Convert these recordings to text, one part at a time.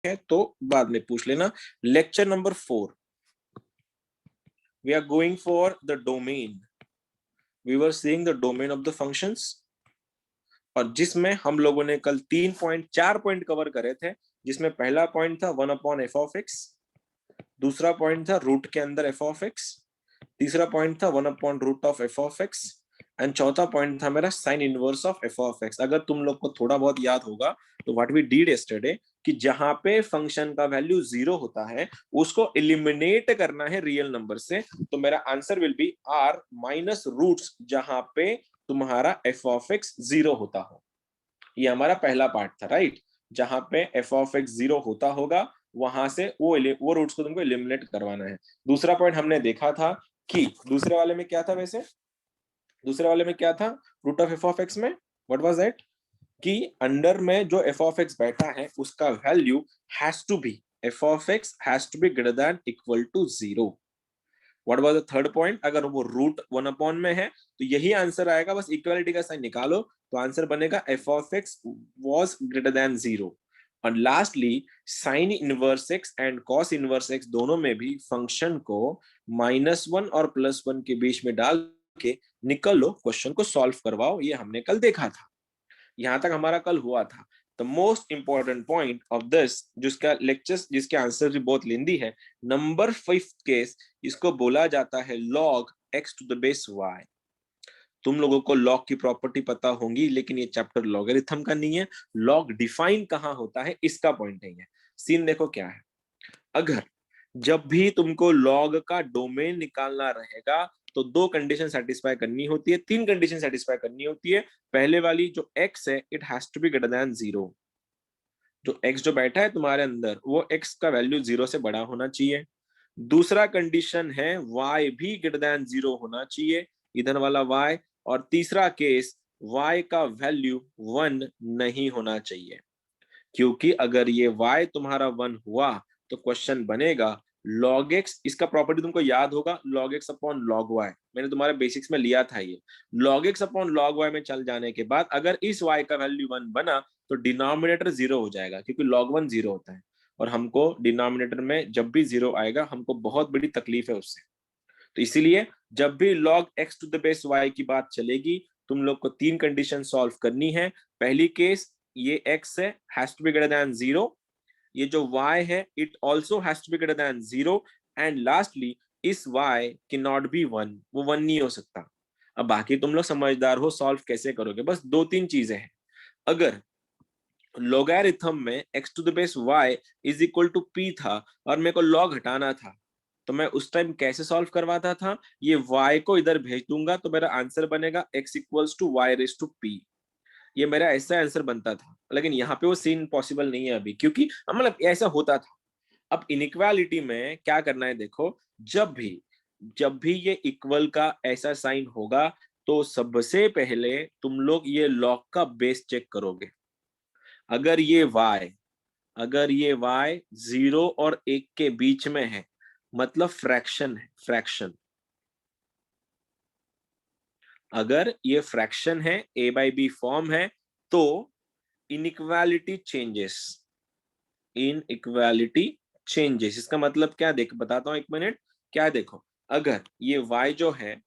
है तो बाद में पूछ लेना। Lecture number 4 we are going for the domain, we were seeing the domain of the functions, और जिसमें हम लोगों ने कल 4 पॉइंट कवर करे थे, जिसमें पहला पॉइंट था 1/f, दूसरा पॉइंट था रूट के अंदर f, तीसरा पॉइंट था 1/√f, एंड चौथा पॉइंट था मेरा साइन इनवर्स ऑफ f। अगर तुम लोग को थोड़ा बहुत याद होगा तो व्हाट वी डिड यस्टरडे कि जहां पे फंक्शन का वैल्यू 0 होता है उसको एलिमिनेट करना है रियल नंबर से, तो मेरा answer will be r minus roots जहां पे तुम्हारा f 0 होता हो। ये हमारा पहला पार्ट था, राइट। जहां पे f 0 होता होगा वहां से वो रूट्स को तुमको एलिमिनेट करवाना है। दूसरा पॉइंट हमने देखा था कि दूसरे वाले में क्या था, वैसे दूसरे वाले में क्या था रूट ऑफ f में, व्हाट वाज दैट कि अंडर में जो f बैठा है उसका value has to be f has to be greater than equal to 0। What was the third point, अगर वो रूट 1 में है तो यही आंसर आएगा, बस इक्वालिटी का साइन निकालो तो आंसर बनेगा f was ग्रेटर देन 0। और lastly sine inverse x and cos inverse x दोनों में भी फंक्शन को -1 और +1 के बीच में डाल के निकल लो, क्वेश्चन को सॉल्व करवाओ। ये हमने कल देखा था, यहां तक हमारा कल हुआ था। The most important point of this, जिसका लेक्चर्स जिसके आंसर भी बहुत लेंदी है, नंबर 5 केस, इसको बोला जाता है log x to the base y। तुम लोगों को लॉग की प्रॉपर्टी पता होंगी, लेकिन ये चैप्टर लॉगरिथम का नहीं है। लॉग डिफाइन कहां होता है इसका पॉइंट नहीं है। सीन देखो क्या है, अगर जब भी तुमको लॉग का डोमेन निकालना रहेगा तो 2 कंडीशन सेटिस्फाई करनी होती है, 3 कंडीशन सेटिस्फाई करनी होती है। पहले वाली जो x है it has to be greater than 0, जो x जो बैठा है तुम्हारे अंदर वो x का वैल्यू 0 से बड़ा होना चाहिए। दूसरा कंडीशन है y भी ग्रेटर देन 0 होना चाहिए, इधर वाला y। और तीसरा केस y का वैल्यू 1 नहीं होना चाहिए, क्योंकि अगर ये y तुम्हारा 1 हुआ तो क्वेश्चन बनेगा log x, इसका प्रॉपर्टी तुमको याद होगा log x upon log y, मैंने तुम्हारे बेसिक्स में लिया था ये। log x upon log y में चल जाने के बाद अगर इस y का वैल्यू 1 बना तो डिनोमिनेटर 0 हो जाएगा, क्योंकि log 1 0 होता है, और हमको डिनोमिनेटर में जब भी 0 आएगा हमको बहुत बड़ी तकलीफ है उससे। तो इसीलिए जब भी log x to the base y की बात चलेगी तुम लोग को 3 कंडीशन सॉल्व करनी है। पहली केस ये x है has to be greater than 0, ये जो y है it also has to be greater than 0, and lastly इस y कैन नॉट बी 1, वो 1 नहीं हो सकता। अब बाकी तुम लोग समझदार हो, सॉल्व कैसे करोगे, बस 2-3 चीजें हैं। अगर लोगैरिथम में x to the base y is equal to p था और मेरे को log हटाना था तो मैं उस टाइम कैसे सॉल्व करवाता था, ये y को इधर भेज दूंगा तो मेरा आंसर बनेगा x equals to y raise to p। ये मेरा ऐसा आंसर बनता था, लेकिन यहाँ पे वो सीन पॉसिबल नहीं है अभी, क्योंकि मतलब ऐसा होता था। अब इनइक्वालिटी में क्या करना है देखो, जब भी ये इक्वल का ऐसा साइन होगा तो सबसे पहले तुम लोग ये लॉग का बेस चेक करोगे। अगर ये y 0 और 1 के बीच में है मतलब फ्रैक्शन है, फ्रैक्शन। अगर ये फ्रैक्शन है, a बाई बी फॉर्म है, तो इनइक्वालिटी चेंजेस। इसका मतलब क्या, देख बताता हूं, 1 मिनट। क्या देखो, अगर ये y जो है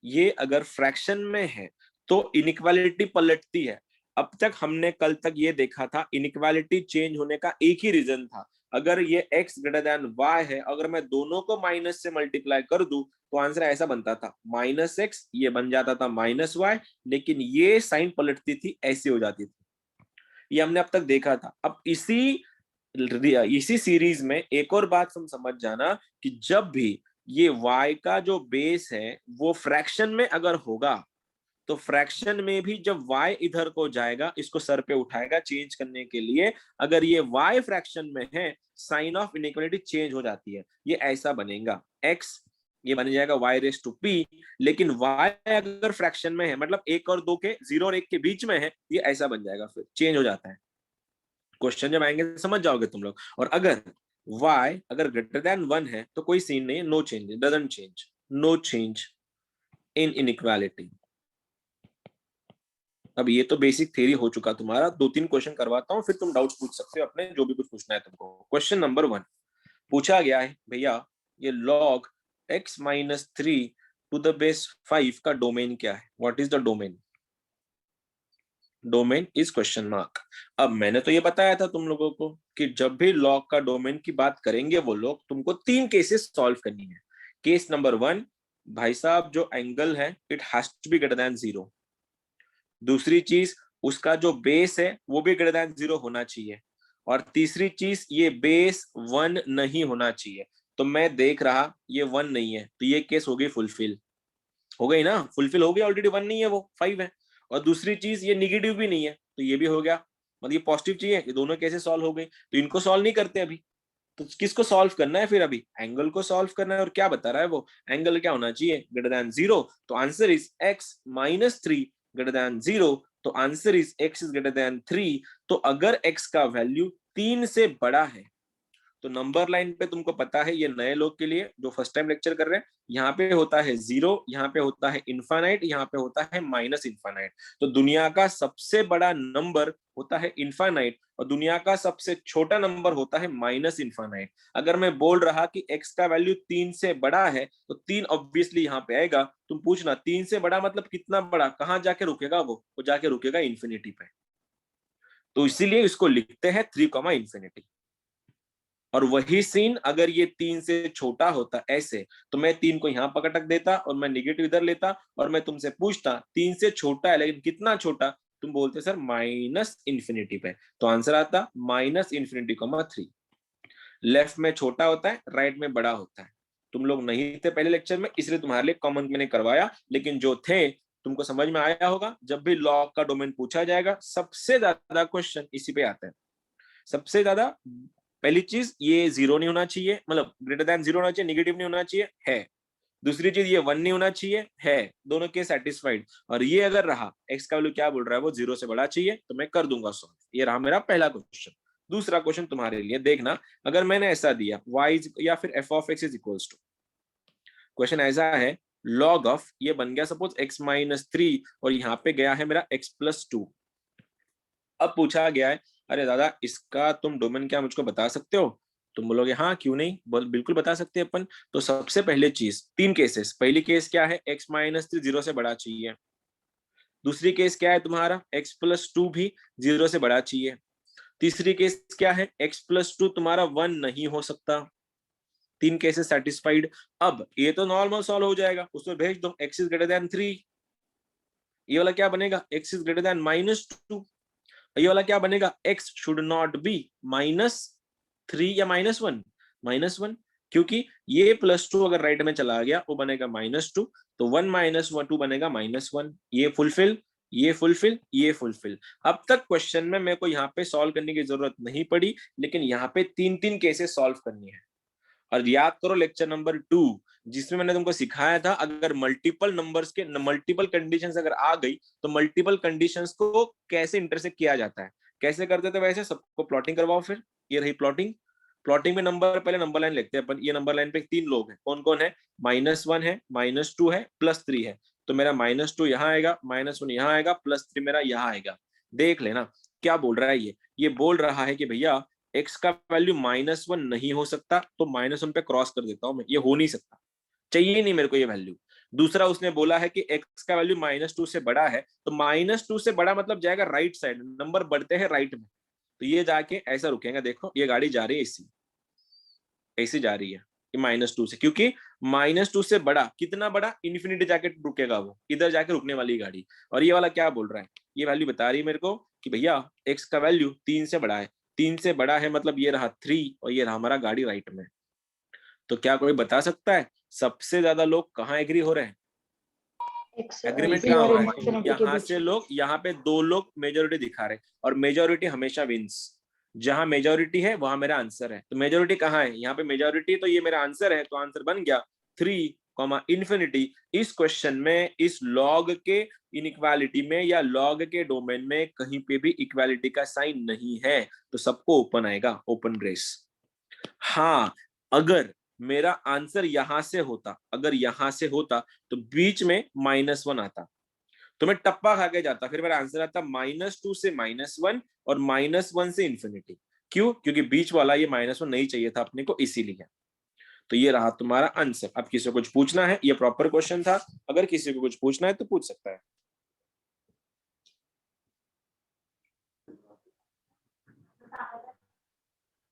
ये अगर फ्रैक्शन में है तो इनइक्वालिटी पलटती है। अब तक हमने कल तक ये देखा था इनइक्वालिटी चेंज होने का एक ही रीजन था, अगर ये x ग्रेटर देन y है, अगर मैं दोनों को माइनस से मल्टीप्लाई कर दूं तो आंसर ऐसा बनता था -x, ये बन जाता था -y, लेकिन ये साइन पलटती थी, ऐसी हो जाती थी। ये हमने अब तक देखा था। अब इसी सीरीज में एक और बात तुम समझ जाना कि जब भी ये y का जो बेस है वो फ्रैक्शन में अगर होगा तो फ्रैक्शन में भी जब y इधर को जाएगा, इसको सर पे उठाएगा चेंज करने के लिए, अगर ये y फ्रैक्शन में है साइन ऑफ इनइक्वालिटी चेंज हो जाती है। ये ऐसा बनेगा x, ये बन जाएगा y रेस टू p, लेकिन y अगर फ्रैक्शन में है मतलब 1 और 2 के 0 और 1 के बीच में है, ये ऐसा बन जाएगा, फिर चेंज हो जाता है। क्वेश्चन जब आएंगे समझ जाओगे तुम लोग। और अगर y अगर ग्रेटर देन 1 है तो कोई सीन नहीं है, no change, doesn't change, no change in inequality. अब ये तो बेसिक थ्योरी हो चुका तुम्हारा, 2-3 क्वेश्चन करवाता हूँ, फिर तुम डाउट पूछ सकते हो अपने, जो भी कुछ पूछना है तुमको। क्वेश्चन नंबर 1 पूछा गया है भैया, ये log x minus 3 to the base 5 का डोमेन क्या है? What is the domain? Domain is question mark. अब मैंने तो ये बताया था तुम लोगों को कि जब भी लॉग का डोमेन की बात करेंगे वो लोग, तुमको 3 केसेस सॉल्व करनी है। केस नंबर 1, भाई साहब जो एंगल है it has to be greater than 0। दूसरी चीज, उसका जो बेस है वो भी ग्रेटर देन 0 होना चाहिए। और तीसरी चीज, ये बेस 1 नहीं होना चाहिए। तो मैं देख रहा ये 1 नहीं है, तो ये केस हो गई फुलफिल, हो गई ना, फुलफिल हो गया, ऑलरेडी 1 नहीं है वो 5 है। और दूसरी चीज, ये निगेटिव भी नहीं है, तो ये भी हो गया, मतलब ये पॉजिटिव चाहिए। ये दोनों कैसे सॉल्व हो गए? तो इनको सॉल्व नहीं करते अभी, तो किसको सॉल्व करना है फिर? अभी एंगल को सॉल्व करना है। और क्या बता रहा है वो? एंगल क्या होना चाहिए? Greater than 0। तो answer is x minus 3 greater than 0। तो answer is x is greater than 3। तो अगर एक्स का वैल्यू 3 से बड़ा है, तो नंबर लाइन पे तुमको पता है, ये नए लोग के लिए जो फर्स्ट टाइम लेक्चर कर रहे हैं, यहाँ पे होता है 0, यहाँ पे होता है इनफाइनाइट, यहाँ पे होता है माइनस इनफाइनाइट। तो दुनिया का सबसे बड़ा नंबर होता है इनफाइनाइट, और दुनिया का सबसे छोटा नंबर होता है माइनस इनफाइनाइट। अगर मैं बोल रहा कि x का वैल्यू 3 से बड़ा है, तो 3 ऑब्वियसली यहाँ पे आएगा। तुम पूछना 3 से बड़ा मतलब कितना बड़ा, कहाँ जाके रुकेगा वो जाके रुकेगा इन्फिनिटी पे। तो इसीलिए इसको लिखते हैं 3, इन्फिनिटी। और वही सीन अगर ये 3 से छोटा होता ऐसे, तो मैं 3 को यहाँ पकड़क देता और मैं निगेटिव इधर लेता, और मैं तुमसे पूछता 3 से छोटा है लेकिन कितना छोटा? तुम बोलते सर माइनस इन्फिनिटी पे। तो आंसर आता माइनस इन्फिनिटी 3। लेफ्ट में छोटा होता है, राइट में बड़ा होता है। तुम लोग नहीं थे पहले लेक्चर में, इसलिए तुम्हारे लिए कॉमन मैंने करवाया, लेकिन जो थे तुमको समझ में आया होगा। जब भी लॉग का डोमेन पूछा जाएगा, सबसे ज्यादा क्वेश्चन इसी पे आते हैं। सबसे ज्यादा पहली चीज, ये 0 नहीं होना चाहिए, मतलब ग्रेटर देन 0 होना चाहिए, निगेटिव नहीं होना चाहिए, है। दूसरी चीज, ये 1 नहीं होना चाहिए, है। दोनों के सेटिस्फाइड। और ये अगर रहा, एक्स का वैल्यू क्या बोल रहा है, वो 0 से बड़ा चाहिए, तो मैं कर दूंगा सॉल्व। ये रहा मेरा पहला क्वेश्चन। दूसरा क्वेश्चन तुम्हारे लिए, देखना, अगर मैंने ऐसा दिया y या फिर f of x is equals to, question ऐसा है, log ऑफ, ये बन गया सपोज x माइनस 3, और यहाँ पे गया है मेरा x प्लस 2। अब पूछा गया है, अरे दादा इसका तुम डोमेन क्या मुझको बता सकते हो? तुम बोलोगे हाँ क्यों नहीं, बिल्कुल बता सकते हैं अपन। तो सबसे पहले चीज, 3 केसेस। पहली केस क्या है, x माइनस 3 0 से बड़ा चाहिए। दूसरी केस क्या है तुम्हारा, x प्लस 2 भी 0 से बड़ा चाहिए। तीसरी केस क्या है, x प्लस 2 तुम्हारा 1 नहीं हो सकता। 3 केसेस सेटिस्फाइड। अब ये तो नॉर्मल सॉल्व हो जाएगा, उसमें भेज दो x इज ग्रेटर देन 3। ये वाला क्या बनेगा, x is greater than minus 2। ये वाला क्या बनेगा, x शुड नॉट बी -3 या -1, -1, क्योंकि ये +2 अगर राइट में चला गया वो बनेगा -2। तो 1 - 2 बनेगा -1। ये फुलफिल, ये फुलफिल, ये फुलफिल। अब तक क्वेश्चन में मेरे को यहाँ पे सॉल्व करने की जरूरत नहीं पड़ी, लेकिन यहाँ पे 3 केसेस सॉल्व करनी है। और याद करो लेक्चर नंबर 2, जिसमें मैंने तुमको सिखाया था, अगर मल्टीपल नंबर्स के मल्टीपल कंडीशंस अगर आ गई, तो मल्टीपल कंडीशंस को कैसे इंटरसेक्ट किया जाता है, कैसे करते थे वैसे। सबको प्लॉटिंग करवाओ फिर। ये रही प्लॉटिंग। प्लॉटिंग में नंबर, पहले नंबर लाइन लिखते हैं अपन। ये नंबर लाइन पे 3 लोग हैं, कौन कौन है, -1 है, -2 है, +3 है। तो मेरा -2 यहाँ आएगा, -1 यहाँ आएगा, +3 मेरा यहाँ आएगा। देख लेना क्या बोल रहा है ये बोल रहा है कि भैया x का वैल्यू -1 नहीं हो सकता, तो -1 पे क्रॉस कर देता हूं मैं, ये हो नहीं सकता, चाहिए नहीं मेरे को ये वैल्यू। दूसरा उसने बोला है कि x का वैल्यू -2 से बड़ा है, तो -2 से बड़ा मतलब जाएगा राइट साइड, नंबर बढ़ते हैं राइट में, तो ये जाके ऐसा रुकेगा। देखो ये गाड़ी जा रही है इसी, ऐसी जा रही है ये -2 से, क्योंकि -2 से बड़ा कितना बड़ा, इन्फिनिटी जाके रुकेगा, वो इधर जाके रुकने वाली गाड़ी। और ये वाला क्या बोल रहा है, ये वैल्यू बता रही है मेरे को कि भैया x का वैल्यू 3 से बड़ा है। 3 से बड़ा है मतलब ये रहा 3, और ये रहा हमारा गाड़ी राइट में। तो क्या कोई बता सकता है सबसे ज्यादा लोग कहाँ एग्री हो रहे हैं? एग्रीमेंट कहाँ हो रहा है? यहाँ से लोग, यहाँ पे 2 लोग मेजोरिटी दिखा रहे हैं, और मेजोरिटी हमेशा विंस। जहां मेजोरिटी है वहां मेरा आंसर है। तो मेजोरिटी कहाँ है, यहाँ पे मेजोरिटी, तो ये मेरा आंसर है। तो आंसर बन गया 3, इन्फिनिटी। इस क्वेश्चन में इस लॉग के इनइक्वालिटी में या लॉग के डोमेन में कहीं पे भी इक्वालिटी का साइन नहीं है, तो सबको ओपन आएगा, ओपन ब्रेस। हाँ, अगर मेरा आंसर यहां से होता, अगर यहां से होता, तो बीच में -1 आता, मैं टप्पा खा के जाता, फिर मेरा आंसर आता -2 से -1 और -1 से इंफिनिटी। क्यों? क्योंकि बीच वाला ये -1 नहीं चाहिए था अपने को, इसीलिए। तो ये रहा तुम्हारा आंसर। अब किसी को कुछ पूछना है, ये प्रॉपर क्वेश्चन था, अगर किसी को कुछ पूछना है तो पूछ सकता है।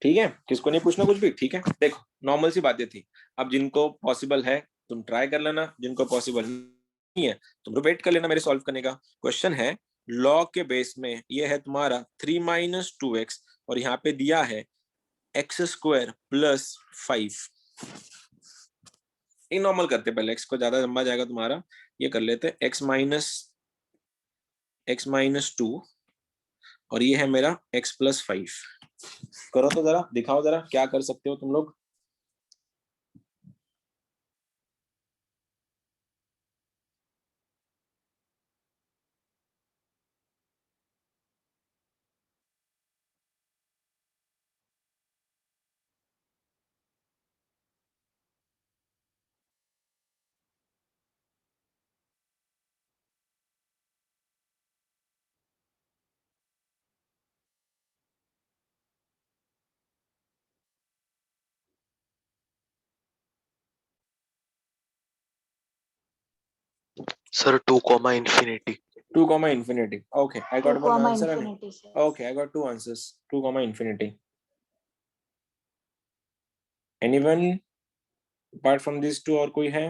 ठीक है, किसको नहीं पूछना कुछ भी, ठीक है। देखो नॉर्मल सी बातें थी। अब जिनको पॉसिबल है तुम ट्राई कर लेना, जिनको पॉसिबल नहीं है तुम वेट कर लेना मेरे सॉल्व करने का। क्वेश्चन है लॉग के बेस में, ये है तुम्हारा 3 - 2x और यहाँ पे दिया है x² + 5। एक नॉर्मल करते पहले, x को ज्यादा लंबा जाएगा तुम्हारा, ये कर लेते x - 2 और ये है मेरा x + 5। करो तो जरा, दिखाओ जरा क्या कर सकते हो तुम लोग। Sir, 2 comma infinity. 2, infinity. Okay, I 2, got one answer. infinity, sir. Okay, I got two answers. 2, infinity. Anyone apart from these two और कोई है?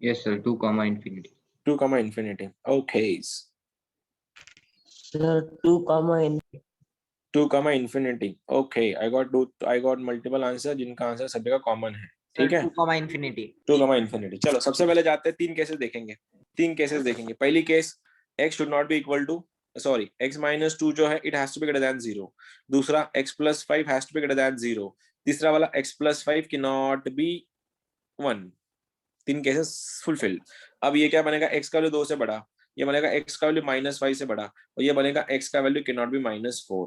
Yes, sir. 2 comma infinity. 2, infinity. Okay. Sir, 2 comma infinity. 2, infinity. Okay, I got multiple answer जिनका answer सभी का common है। ठीक है, 2 comma infinity. 2, infinity। चलो सबसे पहले जाते हैं, 3 केसेस देखेंगे। 3 केसेस देखेंगे। पहली case, x should not be equal to, sorry, x - 2 जो है it has to be greater than 0। दूसरा x + 5 has to be greater than 0। तीसरा वाला x + 5 cannot be 1। 3 cases fulfilled. अब ये क्या बनेगा, x का वैल्यू 2 से बड़ा, ये बनेगा x का वैल्यू -5 से बड़ा, और ये बनेगा x का value can not B -4।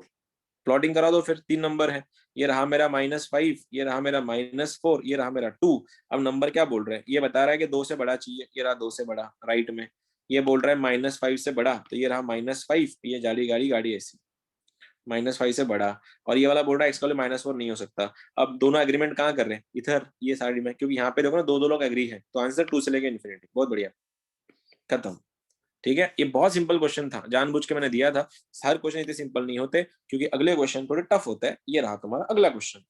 Plotting करा दो फिर, 3 नंबर है, ये रहा मेरा -5, ये रहा मेरा -4, ये रहा मेरा 2। अब नंबर क्या बोल रहे हैं, ये बता रहा है कि 2 से बड़ा चाहिए, ये रहा 2 से बड़ा राइट में। ये बोल रहा है -5 से बड़ा, तो ये रहा -5, ये जाली गाड़ी गाड़ी ऐसी -5 से बड़ा, और ये वाला बोल रहा है x का वैल्यू -4 नहीं हो सकता। अब दोनों एग्रीमेंट कहाँ कर रहे हैं, इधर ये साइड में, क्योंकि यहाँ पे देखो ना दो लोग एग्री है, तो आंसर 2 से लेके इन्फिनिटी। बहुत बढ़िया, खत्म। ठीक है, ये बहुत सिंपल क्वेश्चन था, जानबूझ के मैंने दिया था। हर क्वेश्चन इतने सिंपल नहीं होते, क्योंकि अगले क्वेश्चन थोड़े टफ होते हैं। ये रहा तुम्हारा अगला क्वेश्चन,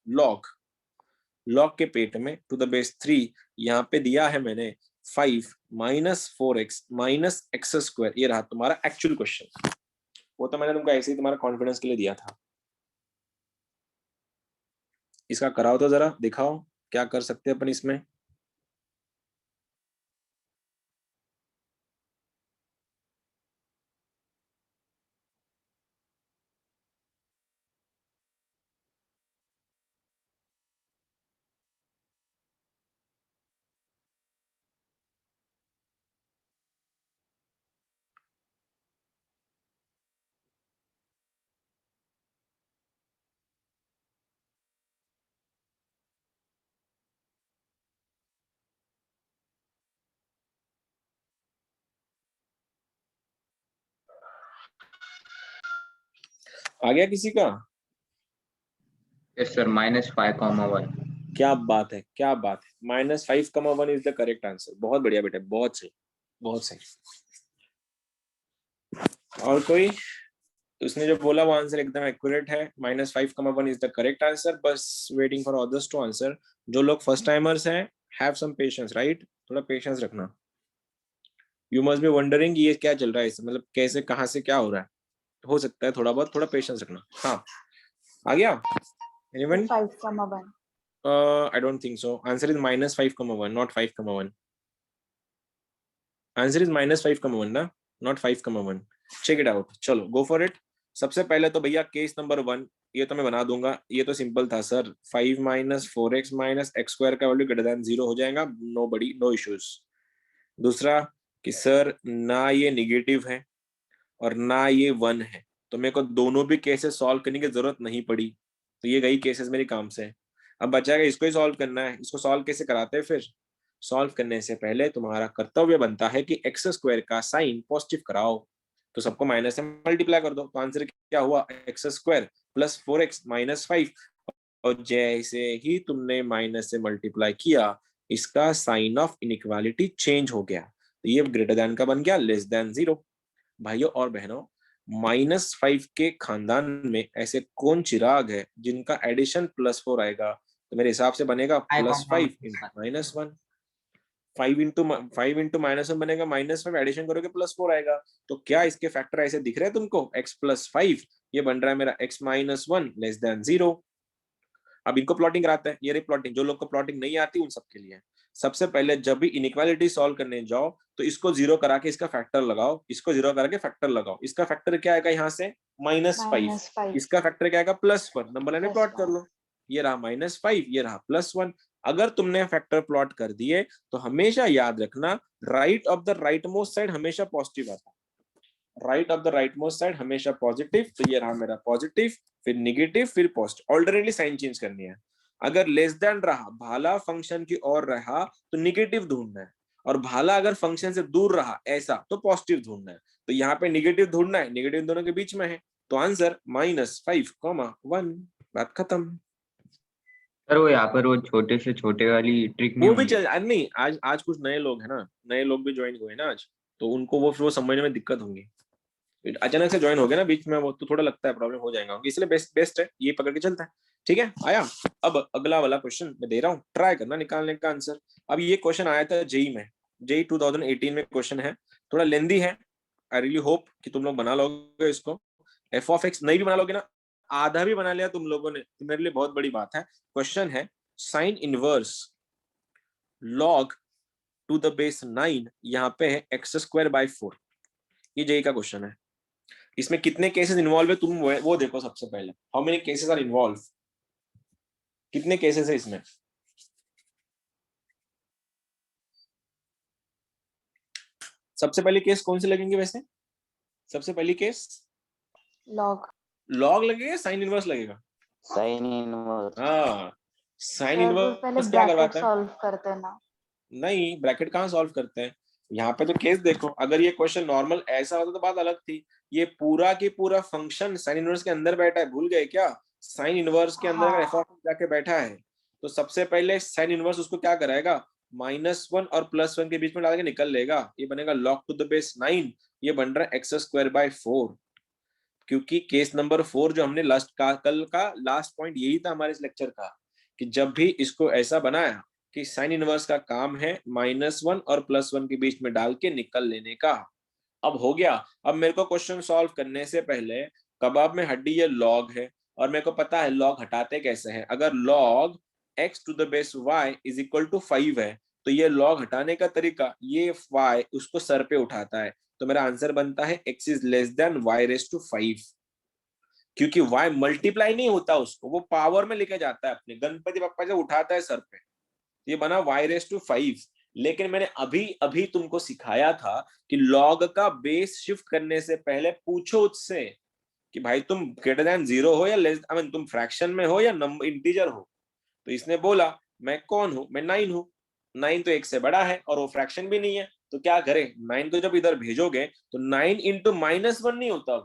लॉग के पेट में टू द बेस 3, यहाँ पे दिया है मैंने 5 - 4x - x²। ये रहा तुम्हारा एक्चुअल क्वेश्चन। वो तो मैंने तुमको ऐसे ही तुम्हारा कॉन्फिडेंस के लिए दिया था। इसका कराओ तो जरा, दिखाओ क्या कर सकते हैं अपन इसमें। आ गया किसी का? Yes, sir. -5, 1. क्या बात है, क्या बात है। -5, 1 इज द करेक्ट आंसर। बहुत बढ़िया बेटे, बहुत सही, बहुत सही। और कोई? उसने जो बोला वो आंसर एकदम एक्यूरेट है। -5, 1 इज द करेक्ट आंसर। बस waiting for others to answer. जो लोग फर्स्ट टाइमर्स हैं, हैव सम पेशेंस, राइट? थोड़ा पेशेंस रखना। यू मस्ट बी वंडरिंग ये क्या चल रहा है, इसमें मतलब कैसे कहाँ से क्या हो रहा है। हो सकता है थोड़ा बहुत, थोड़ा पेशेंस रखना। हाँ, आ गया? Anyone? 5,1. I don't think so. Answer is -5, 1, not 5, 1. Answer is -5, 1 ना, not 5, 1. Check it out. चलो go for it. सबसे पहले तो भैया केस नंबर 1 ये तो मैं बना दूंगा। ये तो सिंपल था सर, 5 - 4x - x² का वैल्यू ग्रेटर देन 0 हो जाएगा। No issues. दूसरा कि सर ना ये निगेटिव है और ना ये 1 है, तो मेरे को दोनों भी केसेस सॉल्व करने की जरूरत नहीं पड़ी, तो ये गई केसेस मेरे काम से। अब बचा है इसको ही सॉल्व करना है। इसको सॉल्व कैसे कराते हैं फिर? सॉल्व करने से पहले तुम्हारा कर्तव्य बनता है कि एक्स स्क्वायर का साइन पॉजिटिव कराओ, तो सबको माइनस से मल्टीप्लाई कर दो, तो आंसर क्या हुआ, x square plus 4x minus 5। और जैसे ही तुमने माइनस से मल्टीप्लाई किया, इसका साइन ऑफ इनइक्वालिटी चेंज हो गया, तो ये ग्रेटर देन का बन गया लेस देन 0। भाइयों और बहनों, -5 के खानदान में ऐसे कौन चिराग है जिनका एडिशन +4 आएगा, तो मेरे हिसाब से बनेगा +5 इंटू -1। 5 इंटू -1 बनेगा -5, एडिशन करोगे +4 आएगा। तो क्या इसके फैक्टर ऐसे दिख रहे हैं तुमको, x + 5, ये बन रहा है मेरा x - 1 लेस देन 0। अब इनको प्लॉटिंग कराते हैं, ये रही प्लॉटिंग। जो लोग को प्लॉटिंग नहीं आती उन सबके लिए, सबसे पहले जब भी इनइक्वालिटी सॉल्व करने जाओ तो इसको 0 करा के इसका फैक्टर लगाओ, इसको 0 करके फैक्टर लगाओ। इसका फैक्टर क्या आएगा यहाँ से, -5, इसका फैक्टर क्या आएगा +1, नंबर लाइन में प्लॉट कर लो। ये रहा -5, ये रहा +1। अगर तुमने फैक्टर प्लॉट कर दिए तो हमेशा याद रखना, right of the right most side हमेशा पॉजिटिव आता है, right of the right most side हमेशा पॉजिटिव। तो ये रहा मेरा पॉजिटिव, फिर निगेटिव, फिर पॉजिटिव। ऑल्टरनेटली साइन चेंज करनी है। अगर लेस देन रहा, भाला फंक्शन की ओर रहा, तो निगेटिव ढूंढना है, और भाला अगर फंक्शन से दूर रहा ऐसा, तो पॉजिटिव ढूंढना है। तो यहाँ पे निगेटिव ढूंढना है, निगेटिव दोनों के बीच में है, तो आंसर -5, 1। बात खत्म। सर वो यहाँ पर वो छोटे से छोटे वाली ट्रिक नहीं वो भी होगी? चल नहीं, आज कुछ नए लोग हैं ना, नए लोग भी ज्वाइन हुए ना आज, तो उनको वो समझने में दिक्कत होगी। अचानक से ज्वाइन हो गया ना बीच में, वो तो थोड़ा लगता है प्रॉब्लम हो जाएगा, इसलिए बेस्ट है ये पकड़ के चलता है। ठीक है, आया। अब अगला वाला क्वेश्चन मैं दे रहा हूँ, ट्राई करना निकालने का आंसर। अब ये क्वेश्चन आया था जेई में, जेई 2018 में क्वेश्चन है, थोड़ा लेंदी है। आई रियली होप कि तुम लोग बना लोगे इसको। एफ ऑफ एक्स नहीं भी बना लोगे ना, आधा भी बना लिया तुम लोगों ने, तो मेरे लिए बहुत बड़ी बात है। क्वेश्चन है sine inverse log to the base 9, यहाँ पे है x²/4। ये जेई का क्वेश्चन है। इसमें कितने केसेस इन्वॉल्व है तुम वो देखो सबसे पहले, how many cases are involve, कितने केसेस है इसमें। सबसे पहली केस कौन सी लगेंगे वैसे, सबसे पहली केस लॉग लॉग लगेगा, साइन इनवर्स लगेगा। Sine inverse. हाँ, साइन सर वो पहले इनवर्स क्या ब्रैकेट करवाता है, सॉल्व करते हैं ना। नहीं ब्रैकेट कहाँ सॉल्व करते हैं। यहाँ पे तो केस देखो, अगर ये क्वेश्चन नॉर्मल ऐसा होता तो बात अलग थी। ये पूरा की पूरा फंक्शन साइन इनवर्स के अंदर बैठा है, भूल गए क्या, साइन इनवर्स के अंदर अगर एफ ऑफ जाके बैठा है, तो सबसे पहले साइन इनवर्स उसको क्या कराएगा, -1 और +1 के बीच में डाल के निकल लेगा, ये बनेगा log टू द बेस 9, ये बन रहा है x²/4। क्योंकि केस नंबर 4 जो हमने कल का लास्ट पॉइंट यही था हमारे इस लेक्चर का, कि जब भी इसको ऐसा बनाया कि साइन इनवर्स का काम है -1 और +1 के बीच में डाल के निकल लेने का। अब हो गया। अब मेरे को क्वेश्चन सॉल्व करने से पहले, कबाब में हड्डी ये लॉग है, और मेरे को पता है लॉग हटाते कैसे हैं। अगर log x to the base y is equal to 5 है, तो ये लॉग हटाने का तरीका, ये y उसको सर पे उठाता है, तो मेरा आंसर बनता है x is less than y⁵5। क्योंकि y मल्टीप्लाई नहीं होता, उसको वो पावर में लेके जाता है, अपने गणपति बप्पा जब उठाता है सर पे, ये बना y⁵5। लेकिन मैंने अभी अभी तुमको सिखाया था कि लॉग का बेस शिफ्ट करने से पहले पूछो उससे कि भाई तुम ग्रेटर देन 0 हो या लेस, आई मीन तुम फ्रैक्शन में हो या नंबर इंटीजर हो। तो इसने बोला मैं कौन हूं, मैं 9 हूं। 9 तो 1 से बड़ा है और वो फ्रैक्शन भी नहीं है, तो क्या करे, 9 को जब इधर भेजोगे तो 9 इंटू -1 नहीं होता,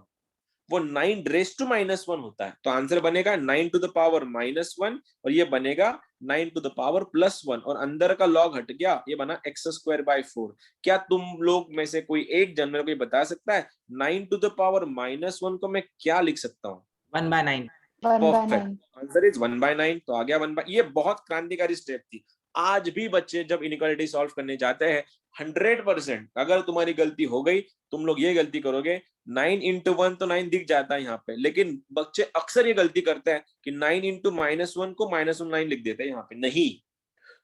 वो 9⁻⁻1 होता है। तो आंसर बनेगा 9 टू द पावर -1, और ये बनेगा 9 टू द पावर +1, और अंदर का लॉग हट गया, ये बना x²/4। क्या तुम लोग में से कोई एक जन मेरे को बता सकता है 9 टू द पावर -1 को मैं क्या लिख सकता हूँ? 1/9। 1/9। Answer is 1/9। तो आ गया 1/, ये बहुत क्रांतिकारी स्टेप थी। आज भी बच्चे जब इनइक्वालिटी सॉल्व करने जाते हैं, 100% अगर तुम्हारी गलती हो गई, तुम लोग ये गलती करोगे, 9 इंटू 1 तो 9 दिख जाता है यहाँ पे, लेकिन बच्चे अक्सर ये गलती करते हैं कि 9 इंटू -1 को -9 लिख देते हैं यहाँ पे। नहीं,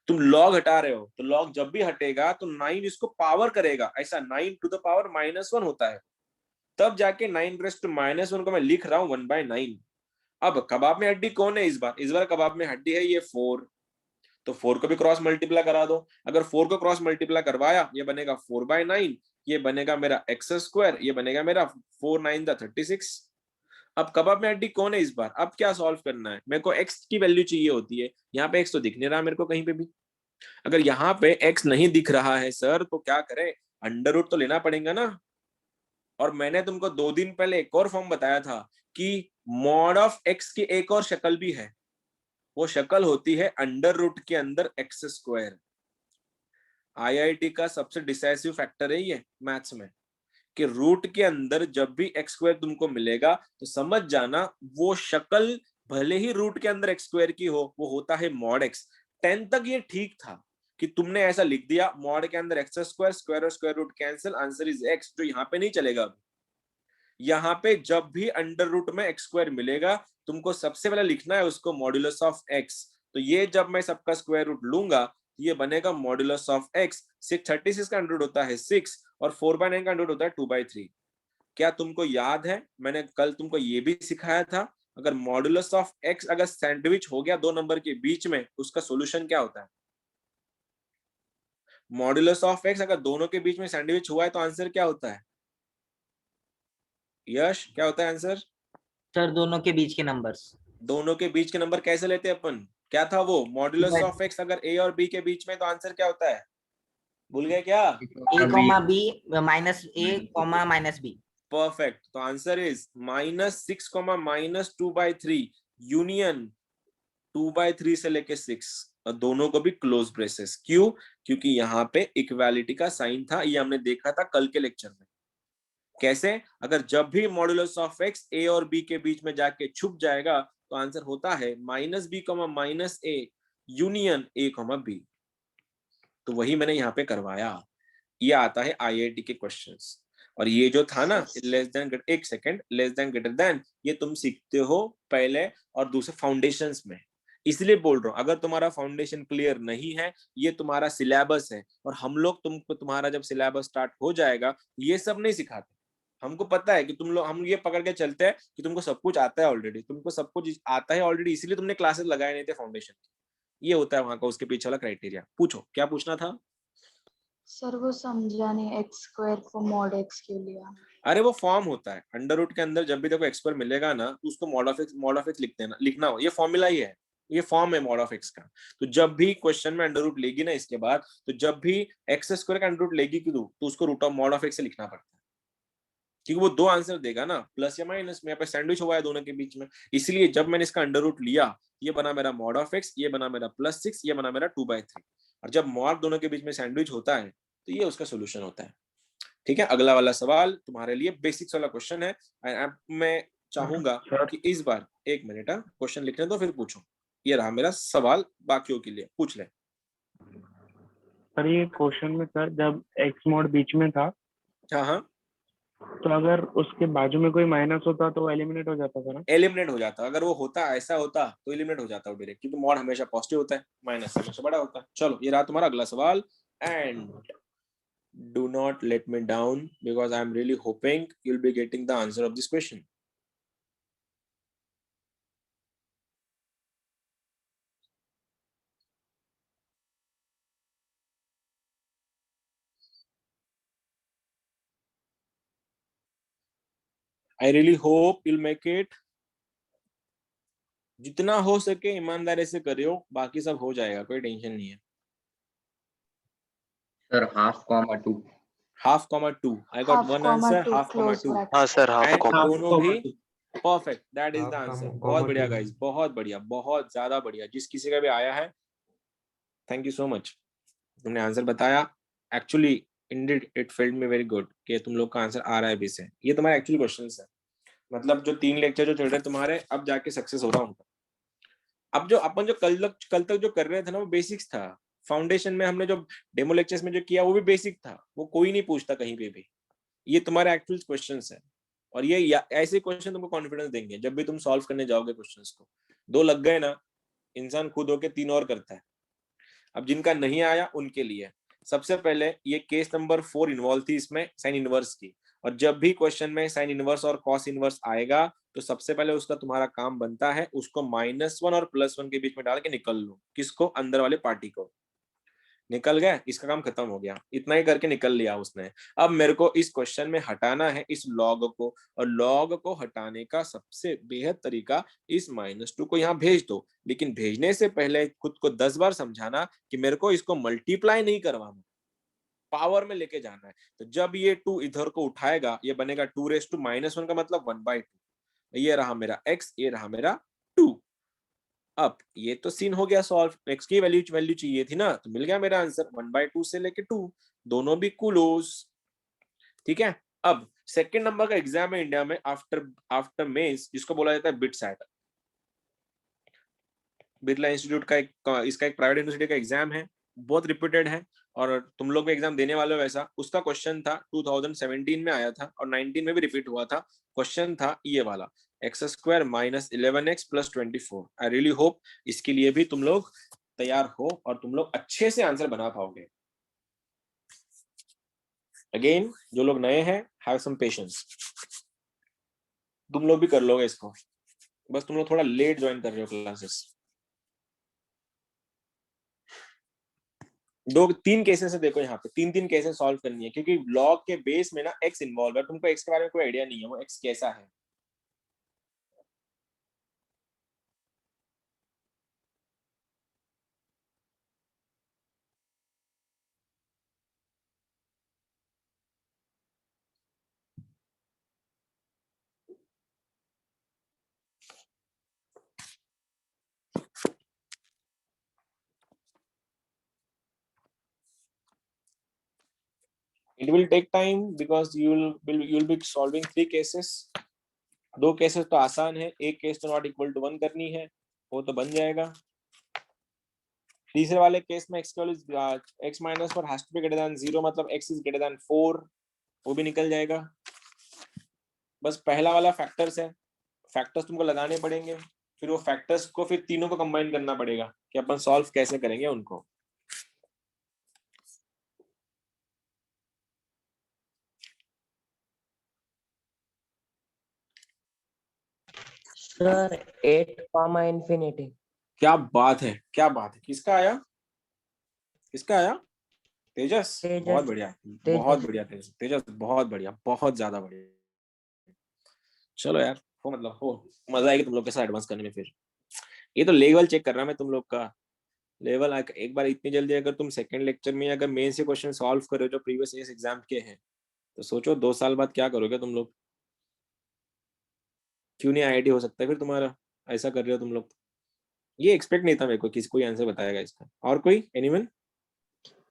तुम लॉग हटा रहे हो, तो लॉग जब भी हटेगा तो 9 इसको पावर करेगा, ऐसा 9 टू द पावर -1 होता है, तब जाके 9⁻⁻1 को मैं लिख रहा हूँ 1/9। अब कबाब में हड्डी कौन है इस बार कबाब में हड्डी है ये 4, तो 4 को भी क्रॉस मल्टीप्लाई करा दो। अगर 4 को क्रॉस मल्टीप्लाई करवाया, ये बनेगा 4/9, ये बनेगा मेरा x², ये बनेगा मेरा 4 9 36। अब कबाब में हड्डी कौन है इस बार, अब क्या सॉल्व करना है, मेरे को x की वैल्यू चाहिए होती है, यहाँ पे x तो दिख नहीं रहा मेरे को कहीं पे भी, अगर यहाँ पे x नहीं दिख रहा है सर तो क्या करें, अंडर रूट तो लेना पड़ेगा ना। और मैंने तुमको 2 दिन पहले एक और फॉर्म बताया था कि मॉड ऑफ x की एक और शक्ल भी है, वो शक्ल होती है अंडर रूट के अंदर एक्स स्क्वायर। आईआईटी का सबसे डिसाइसिव फैक्टर है ये मैथ्स में, कि रूट के अंदर जब भी एक्स स्क्वायर तुमको मिलेगा तो समझ जाना वो शक्ल भले ही रूट के अंदर एक्स स्क्वायर की हो, वो होता है मॉड एक्स। 10 तक ये ठीक था कि तुमने ऐसा लिख दिया मॉड के अंदर एक्स स्क्वायर, स्क्वायर और square root cancel, answer is x, जो यहाँ पे नहीं चलेगा अभी। यहाँ पे जब भी अंडर रूट में एक्स स्क्वायर मिलेगा तुमको सबसे पहले लिखना है उसको मॉड्यूलस ऑफ एक्स। तो ये जब मैं सबका स्क्वायर रूट लूंगा ये बनेगा मॉड्यूलस ऑफ एक्स। 36 का अंडर रूट होता है 6 और 4/9 का अंडर रूट होता है 2/3। क्या तुमको याद है मैंने कल तुमको ये भी सिखाया था, अगर मॉड्यूलस ऑफ एक्स अगर सैंडविच हो गया 2 नंबर के बीच में उसका सोल्यूशन क्या होता है? मॉड्यूलस ऑफ एक्स अगर दोनों के बीच में सैंडविच हुआ है तो आंसर क्या होता है? यश क्या होता है आंसर? सर दोनों के बीच के नंबर्स। दोनों के बीच के नंबर कैसे लेते हैं अपन? क्या था वो? मॉड्यूलस ऑफ एक्स अगर ए और बी के बीच में तो आंसर क्या होता है? भूल गए क्या? a comma b minus a comma minus b. Perfect. तो आंसर इज -6 -2/3 यूनियन 2/3 से लेके 6, और दोनों को भी क्लोज ब्रेसेस। क्यों? क्योंकि यहाँ पे इक्वालिटी का साइन था, ये हमने देखा था कल के लेक्चर में। कैसे? अगर जब भी मॉड्यूलस ऑफ एक्स ए और बी के बीच में जाके छुप जाएगा तो आंसर होता है -b, -a union a, b। तो वही मैंने यहाँ पे करवाया। ये आता है आईआईटी के क्वेश्चंस। और ये जो था ना लेस देन, एक second, less than greater than, ये तुम सीखते हो पहले और दूसरे फाउंडेशंस में। इसलिए बोल रहा हूँ अगर तुम्हारा फाउंडेशन क्लियर नहीं है, ये तुम्हारा सिलेबस है और हम लोग तुमको तुम्हारा जब सिलेबस स्टार्ट हो जाएगा ये सब नहीं सिखाते। हमको पता है कि तुम लोग, हम ये पकड़ के चलते हैं कि तुमको सब कुछ आता है ऑलरेडी, तुमको सब कुछ आता है ऑलरेडी, इसलिए तुमने क्लासेस लगाए नहीं थे फाउंडेशन की। ये होता है वहां का उसके पीछे वाला क्राइटेरिया। पूछो क्या पूछना था? सर वो समझा नहीं, एक्स स्क्वायर को मॉड एक्स क्यों लिया? अरे वो फॉर्म होता है अंडर रूट के अंदर, जब भी देखो एक्स स्क्वायर मिलेगा ना तो उसको मॉड ऑफ एक्स लिखते हैं ना, लिखना हो, ये फॉर्मूला ही है, ये फॉर्म है मॉड ऑफ एक्स का। तो जब भी क्वेश्चन में अंडर रूट लेगी ना इसके बाद, तो जब भी एक्स स्क्वायर का अंडर रूट लेगी क्यों तो उसको root of mod of x से लिखना पड़ता है, क्योंकि वो 2 आंसर देगा ना, प्लस या माइनस में। यहाँ पे सैंडविच हुआ है दोनों के बीच में, इसलिए जब मैंने इसका अंडर रूट लिया ये बना मेरा मॉड ऑफ एक्स, ये बना मेरा +6, ये बना मेरा 2/3। और जब मॉड दोनों के बीच में सैंडविच होता है तो ये उसका सोल्यूशन होता है। ठीक है, अगला वाला सवाल तुम्हारे लिए बेसिक्स वाला क्वेश्चन है। अब मैं चाहूंगा कि इस बार 1 मिनट क्वेश्चन लिखने दो फिर पूछो। ये रहा मेरा सवाल बाकियों के लिए, पूछ ले। सर ये क्वेश्चन में सर जब एक्स मॉड बीच में था हाँ हाँ, तो अगर उसके बाजू में कोई माइनस होता तो एलिमिनेट हो जाता सर? एलिमिनेट हो जाता। अगर वो होता ऐसा होता तो एलिमिनेट हो जाता डायरेक्ट, क्योंकि मॉड हमेशा पॉजिटिव होता है, माइनस हमेशा बड़ा होता है। चलो ये रहा तुम्हारा अगला सवाल। And do not let me down because I am really hoping you'll be getting the answer of this question. I really hope you'll make it. जितना हो सके ईमानदारी से करियो, बाकी सब हो जाएगा, कोई टेंशन नहीं है। Sir 1/2. 1/2. I got one answer, 1/2. हाँ सर, हाफ And कॉमा। दोनों भी perfect, that is the answer. बहुत बढ़िया गाइस, बहुत बढ़िया, बहुत ज्यादा बढ़िया। जिस किसी का भी आया है थैंक यू सो मच, तुमने आंसर बताया। Actually indeed it failed me very good कि तुम लोग का आंसर आ रहा है भी से। ये तुम्हारा एक्चुअली क्वेश्चंस है, मतलब जो 3 लेक्चर जो चल रहे तुम्हारे अब जाके सक्सेस हो रहा हूँ। अब जो अपन जो कल तक जो कर रहे थे ना वो बेसिक्स था। फाउंडेशन में हमने जो डेमो लेक्चर्स में जो किया वो भी बेसिक था, वो कोई नहीं पूछता कहीं पे भी। ये तुम्हारे एक्चुअल क्वेश्चंस है और ये ऐसे क्वेश्चन तुमको कॉन्फिडेंस देंगे जब भी तुम सॉल्व करने जाओगे क्वेश्चंस को। 2 लग गए ना, इंसान खुद होके 3 और करता है। अब जिनका नहीं आया उनके लिए सबसे पहले ये केस नंबर 4 इन्वॉल्व थी इसमें साइन इनवर्स की, और जब भी क्वेश्चन में साइन इनवर्स और कॉस इनवर्स आएगा तो सबसे पहले उसका तुम्हारा काम बनता है उसको -1 और +1 के बीच में डाल के निकल लो। किसको? अंदर वाले पार्टी को। निकल गए, इसका काम खत्म हो गया, इतना ही करके निकल लिया उसने। अब मेरे को इस क्वेश्चन में हटाना है इस लॉग को, और लॉग को हटाने का सबसे बेहद तरीका इस -2 को यहाँ भेज दो, लेकिन भेजने से पहले खुद को 10 बार समझाना कि मेरे को इसको मल्टीप्लाई नहीं करवाना, पावर में लेके जाना है। तो जब ये 2 इधर को उठाएगा, ये बनेगा 2⁻⁻1 का मतलब 1/2। ये रहा मेरा x, ये रहा मेरा 2। अब ये तो सीन हो गया सॉल्व, x की वैल्यू चाहिए थी ना, तो मिल गया मेरा आंसर 1/2 से लेके 2, दोनों भी क्लोज। ठीक है। अब सेकंड नंबर का एग्जाम है इंडिया में आफ्टर मेंस, जिसको बोला जाता है बिटसैट। बिरला इंस्टीट्यूट का इसका एक प्राइवेट यूनिवर्सिटी का एग्जाम है, बहुत रिपीटेड है, और तुम लोग भी एग्जाम देने वाले हो वैसा। उसका क्वेश्चन था 2017 में आया था, और 19 में भी रिपीट हुआ था। क्वेश्चन था ये वाला, x² - 11x + 24। I really hope इसके लिए भी तुम लोग तैयार हो और तुम लोग अच्छे से आंसर बना पाओगे। अगेन जो लोग नए हैं, हैव सम पेशेंस, तुम लोग भी कर लोगे इसको, बस तुम लोग थोड़ा लेट ज्वाइन कर रहे हो क्लासेस। 2-3 केसेस है, देखो यहाँ पे 3-3 केसेस सॉल्व करनी है, क्योंकि लॉग के बेस में ना x इन्वॉल्व है, तुमको x के बारे में कोई आइडिया नहीं है, वो x कैसा है। It will take time because you'll be solving 3 cases। 2 cases तो आसान है, एक केस तो ≠ 1 करनी है, वो तो बन जाएगा। तीसरे वाले केस में x - 4 has to be greater than 0, मतलब x is greater than 4, वो भी निकल जाएगा। बस पहला वाला फैक्टर्स है, फैक्टर्स तुमको लगाने पड़ेंगे, फिर वो फैक्टर्स को फिर तीनों को कंबाइन करना पड़ेगा कि अपन सॉल्व कैसे करेंगे उनको। सर 8, क्या बात है, क्या बात है, किसका आया, किसका आया? तेजस, तेजस, बहुत बढ़िया, तेजस। बहुत बढ़िया तेजस, बहुत बढ़िया, बहुत ज्यादा बढ़िया। चलो यार, हो मतलब हो, मजा आएगी तुम लोग के साथ एडवांस करने में। फिर ये तो लेवल चेक कर रहा मैं तुम लोग का, लेवल एक बार इतनी जल्दी अगर तुम सेकंड लेक्चर में अगर मेन से क्वेश्चन सॉल्व करो जो प्रीवियस ईयर एग्जाम के हैं, तो सोचो 2 साल बाद क्या करोगे तुम लोग। क्यों नहीं आईआईटी हो सकता है फिर तुम्हारा, ऐसा कर रहे हो तुम लोग। ये एक्सपेक्ट नहीं था मेरे को किसी कोई आंसर बताएगा इसका। और कोई, एनीवन?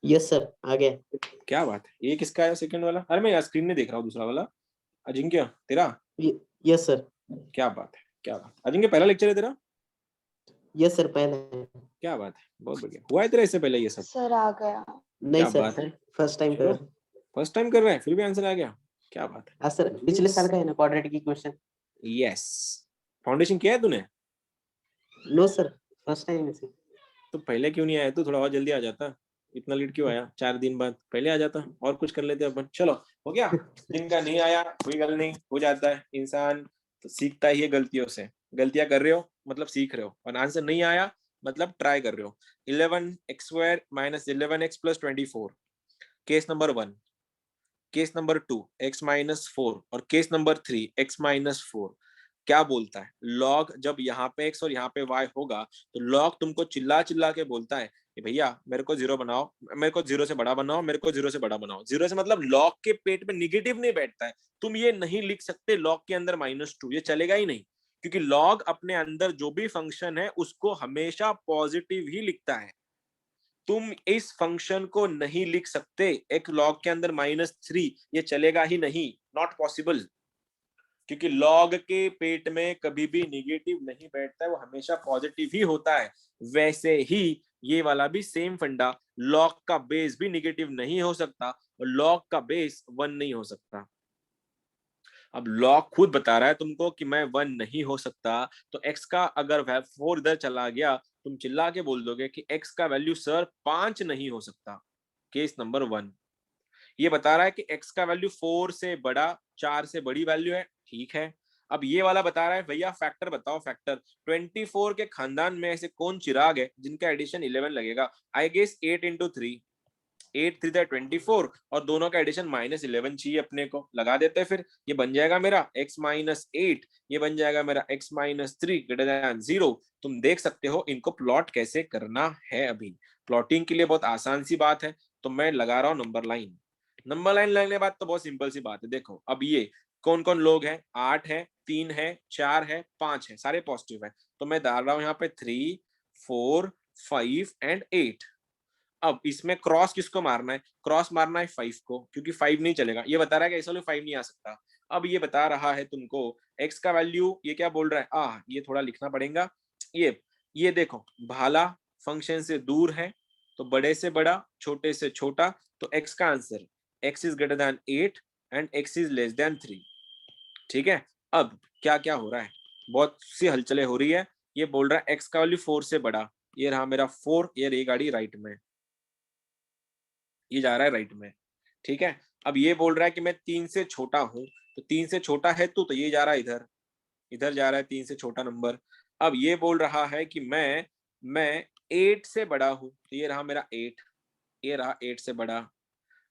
यस सर, आ गया। क्या बात है, ये किसका आया सेकंड वाला? अरे मैं स्क्रीन में देख रहा हूँ दूसरा वाला। अजिंक्य तेरा? Yes sir. क्या बात है, क्या बात। अजिंक्य पहला लेक्चर है तेरा? यस सर, पहले। क्या बात है, बहुत बढ़िया। हुआ है तेरा इससे पहले ये सब? सर आ गया। नहीं क्या सर, बात है, फर्स्ट टाइम कर रहा हूं। फर्स्ट टाइम कर रहे हैं फिर भी आंसर आ गया, क्या बात है। हाँ सर, पिछले साल का है ना क्वाड्रेटिक इक्वेशन। यस, फाउंडेशन किया है तूने? नो सर, फर्स्ट टाइम है सर। तो पहले क्यों नहीं आया तू, थोड़ा और जल्दी आ जाता, इतना लेट क्यों आया? 4 दिन बाद पहले आ जाता और कुछ कर लेते अपन। चलो हो गया, जिनका नहीं आया कोई गल नहीं, हो जाता है, इंसान तो सीखता ही है गलतियों से। गलतियां कर रहे हो मतलब सीख रहे हो, और आंसर नहीं आया मतलब ट्राई कर रहे हो। 11x² - 11x + 24, case number 1। Case number 2 x - 4, और केस नंबर 3 x - 4। क्या बोलता है लॉग, जब यहाँ पे x और यहाँ पे y होगा तो लॉग तुमको चिल्ला चिल्ला के बोलता है कि भैया मेरे को 0 बनाओ, मेरे को 0 से बड़ा बनाओ, मेरे को 0 से बड़ा बनाओ। 0 से मतलब लॉग के पेट में निगेटिव नहीं बैठता है, तुम ये नहीं लिख सकते लॉग के अंदर -2, ये चलेगा ही नहीं, क्योंकि लॉग अपने अंदर जो भी फंक्शन है उसको हमेशा पॉजिटिव ही लिखता है। तुम इस फंक्शन को नहीं लिख सकते एक लॉग के अंदर -3, ये चलेगा ही नहीं, नॉट पॉसिबल, क्योंकि लॉग के पेट में कभी भी निगेटिव नहीं बैठता है, वो हमेशा पॉजिटिव ही होता है। वैसे ही ये वाला भी सेम फंडा, लॉग का बेस भी निगेटिव नहीं हो सकता और लॉग का बेस 1 नहीं हो सकता। अब लॉग खुद बता रहा है तुमको कि मैं 1 नहीं हो सकता, तो x का अगर 4 इधर चला गया, तुम चिल्ला के बोल दोगे कि x का वैल्यू सर 5 नहीं हो सकता। केस नंबर 1 ये बता रहा है कि x का वैल्यू 4 से बड़ा, 4 से बड़ी वैल्यू है, ठीक है। अब ये वाला बता रहा है भैया फैक्टर बताओ, फैक्टर 24 के खानदान में ऐसे कौन चिराग है जिनका एडिशन 11 लगेगा? आई गेस 8 into 3, 8 3 24 और दोनों का एडिशन -11 चाहिए अपने को, लगा देते हैं फिर। ये बन जाएगा मेरा x - 8, ये बन जाएगा मेरा x - 3 > 0। तुम देख सकते हो इनको प्लॉट कैसे करना है। अभी प्लॉटिंग के लिए बहुत आसान सी बात है, तो मैं लगा रहा हूँ नंबर लाइन। नंबर लाइन लगने के बाद तो बहुत सिंपल सी बात है। देखो अब ये कौन कौन लोग हैं, 8 है, 3 है, 4 है, 5 है, सारे पॉजिटिव है, तो मैं डाल रहा हूँ यहाँ पे 3 4 5 एंड 8। अब इसमें क्रॉस किसको मारना है? क्रॉस मारना है 5 को, क्योंकि 5 नहीं चलेगा। ये बता रहा है कि ऐसा 5 नहीं आ सकता। अब ये बता रहा है तुमको x का वैल्यू, ये क्या बोल रहा है, ये थोड़ा लिखना पड़ेगा। ये देखो भाला फंक्शन से दूर है, तो बड़े से बड़ा छोटे से छोटा, तो x का answer x is greater than 8 and x is less than 3। ठीक है, अब क्या क्या हो रहा है, बहुत सी हलचलें हो रही है। ये बोल रहा है x का वैल्यू 4 से बड़ा, ये रहा मेरा 4, ये गाड़ी राइट में, ये जा रहा है राइट में। ठीक है, अब ये बोल रहा है कि मैं 3 से छोटा हूं, तो 3 से छोटा है तो ये जा रहा है इधर, इधर जा रहा है 3 से छोटा नंबर। अब ये बोल रहा है कि मैं 8 से बड़ा हूं, तो ये रहा मेरा 8, ये रहा 8 से बड़ा।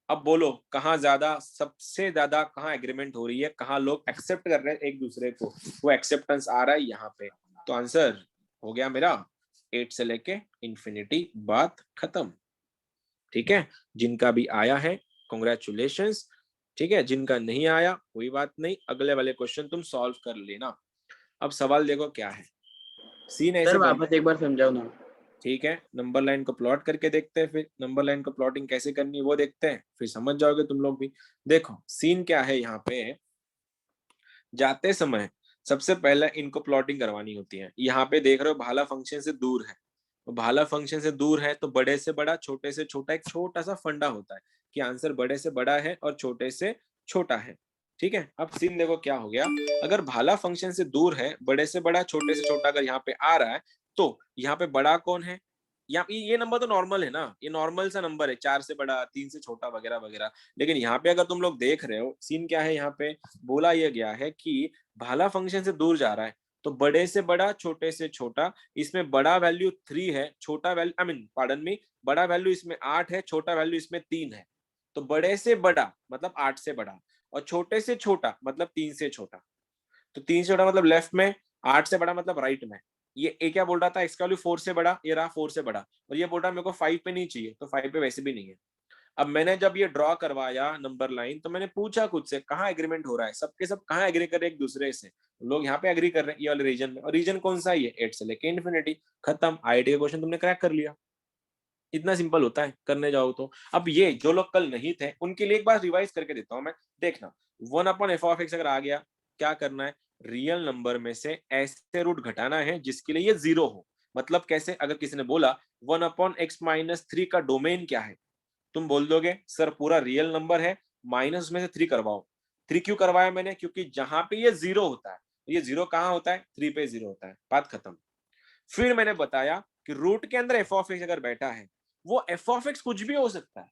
अब बोलो कहाँ ज्यादा, सबसे ज्यादा कहाँ एग्रीमेंट हो रही है, कहाँ लोग एक्सेप्ट कर रहे हैं एक दूसरे को, वो एक्सेप्टेंस आ रहा है यहाँ पे। तो आंसर हो गया मेरा 8 से लेके इंफिनिटी, बात खत्म। ठीक है, जिनका भी आया है कॉन्ग्रेचुलेशंस। ठीक है, जिनका नहीं आया कोई बात नहीं, अगले वाले क्वेश्चन तुम सॉल्व कर लेना। अब सवाल देखो क्या है, सीन ऐसे सर वापस एक बार समझाओ ना। ठीक है, नंबर लाइन को प्लॉट करके देखते हैं, फिर नंबर लाइन को प्लॉटिंग कैसे करनी है वो देखते हैं, फिर समझ जाओगे तुम लोग भी। देखो सीन क्या है, यहाँ पे जाते समय सबसे पहले इनको प्लॉटिंग करवानी होती है। यहाँ पे देख रहे हो भाला फंक्शन से दूर है, तो भाला फंक्शन से दूर है तो बड़े से बड़ा छोटे से छोटा, एक छोटा सा फंडा होता है कि आंसर बड़े से बड़ा है और छोटे से छोटा है। ठीक है, अब सीन देखो क्या हो गया, अगर भाला फंक्शन से दूर है, बड़े से बड़ा छोटे से छोटा अगर यहाँ पे आ रहा है, तो यहाँ पे बड़ा कौन है? यहाँ ये नंबर तो नॉर्मल है ना, ये नॉर्मल सा नंबर है, 4 से बड़ा 3 से छोटा वगैरह वगैरह। लेकिन यहाँ पे अगर तुम लोग देख रहे हो सीन क्या है, यहाँ पे बोला यह गया है कि भाला फंक्शन से दूर जा रहा है, तो बड़े से बड़ा छोटे से छोटा, इसमें बड़ा वैल्यू 3 है, छोटा वैल्यू पार्डन में, बड़ा वैल्यू इसमें 8 है, छोटा वैल्यू इसमें 3 है। तो बड़े से बड़ा मतलब 8 से बड़ा, और छोटे से छोटा मतलब 3 से छोटा। तो 3 से छोटा मतलब लेफ्ट में, 8 से बड़ा मतलब राइट में। ये क्या बोल रहा था, इसका वैल्यू 4 से बड़ा, ये रहा 4 से बड़ा, और ये बोल रहा है मेरे को 5 पे नहीं चाहिए, तो 5 पे वैसे भी नहीं है। अब मैंने जब ये ड्रॉ करवाया नंबर लाइन, तो मैंने पूछा खुद से कहाँ एग्रीमेंट हो रहा है, सबके सब कहाँ एग्री कर रहे हैं एक दूसरे से, लोग यहाँ पे एग्री कर रहे हैं ये वाले रीजन में, और रीजन कौन सा है, ये 8 से लेके इन्फिनिटी। खत्म, आईआईटी का क्वेश्चन तुमने क्रैक कर लिया। इतना सिंपल होता है करने जाओ तो। अब ये जो लोग कल नहीं थे उनके लिए एक बार रिवाइज करके देता हूं मैं, देखना 1/f(x) अगर आ गया, क्या करना है, रियल नंबर में से ऐसे रूट घटाना है जिसके लिए ये 0 हो। मतलब कैसे, अगर किसी ने बोला 1/x-3 का डोमेन क्या है, तुम बोल दोगे सर पूरा रियल नंबर है, माइनस में से 3 करवाओ। 3 क्यों करवाया मैंने, क्योंकि जहां पे ये 0 होता है, ये 0 कहाँ होता है, 3 पे 0 होता है, बात खत्म। फिर मैंने बताया कि रूट के अंदर f(x) अगर बैठा है, वो f(x) कुछ भी हो सकता है,